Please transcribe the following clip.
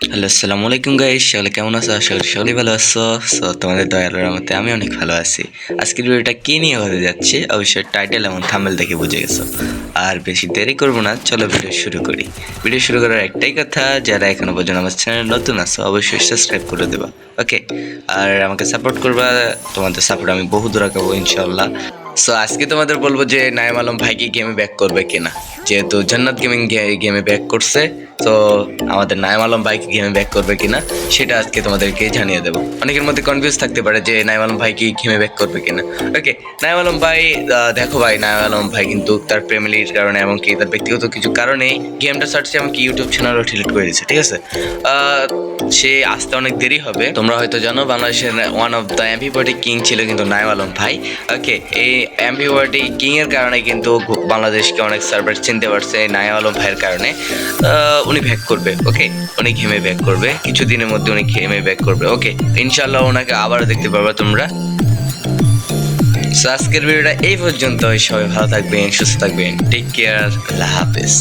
Hello, আসসালামু আলাইকুম guys. সকলে কেমন আছো? আশা করি সকলেই ভালো আছো। সো তোমাদের দয়ার রহমতে আমি অনেক ভালো আছি। আজকের ভিডিওটা কি নিয়ে হতে যাচ্ছে অবশ্যই টাইটেল এবং থাম্বনেল দেখে বুঝে গেছো। আর বেশি দেরি করবো না, চলো ভিডিও শুরু করি। ভিডিও শুরু করার একটাই কথা, যারা এখনো পর্যন্ত আমার চ্যানেল নতুন আছো অবশ্যই সাবস্ক্রাইব করে দেবা। ওকে, আর আমাকে সাপোর্ট করবা। তোমাদের সাপোর্ট আমি বহু দূর আগাবো ইনশাল্লাহ। সো আজকে তোমাদের বলবো যে নাইম আলম ভাই কি গেমে ব্যাক করবে কিনা। যেহেতু জান্নাত গেমিং গেমে ব্যাক করছে, তো আমাদের নাইম আলম ভাই কি গেমে ব্যাক করবে কিনা সেটা আজকে তোমাদেরকে জানিয়ে দেবো। অনেকের মধ্যে কনফিউজ থাকতে পারে যে নাইম আলম ভাই কি গেমে ব্যাক করবে কিনা। ওকে, নাইম আলম ভাই, দেখো ভাই, নাইম আলম ভাই কিন্তু তার ফ্যামিলির কারণে এমনকি তার ব্যক্তিগত কিছু কারণে গেমটা সার্চে এমনকি ইউটিউব চ্যানেলও ডিলিট করে দিয়েছে, ঠিক আছে। সে আসতে অনেক দেরি হবে। তোমরা হয়তো জানো বাংলাদেশের one of the MP king ছিল কিন্তু নাইম আলম ভাই। ওকে, এই এমপি কিং এর কারণে কিন্তু বাংলাদেশকে অনেক সার্ভার চিনতে পারছে নাইম আলম ভাইয়ের কারণে। উনি ব্যাক করবে। ওকে, উনি গেমে ব্যাক করবে কিছুদিনের মধ্যে, উনি গেমে ব্যাক করবে। ওকে, ইনশাল্লাহ ওনাকে আবার দেখতে পারবে তোমরা। আজকের ভিডিওটা এই পর্যন্ত। সবাই ভালো থাকবেন, সুস্থ থাকবেন, টেক কেয়ার, আল্লাহ হাফেজ।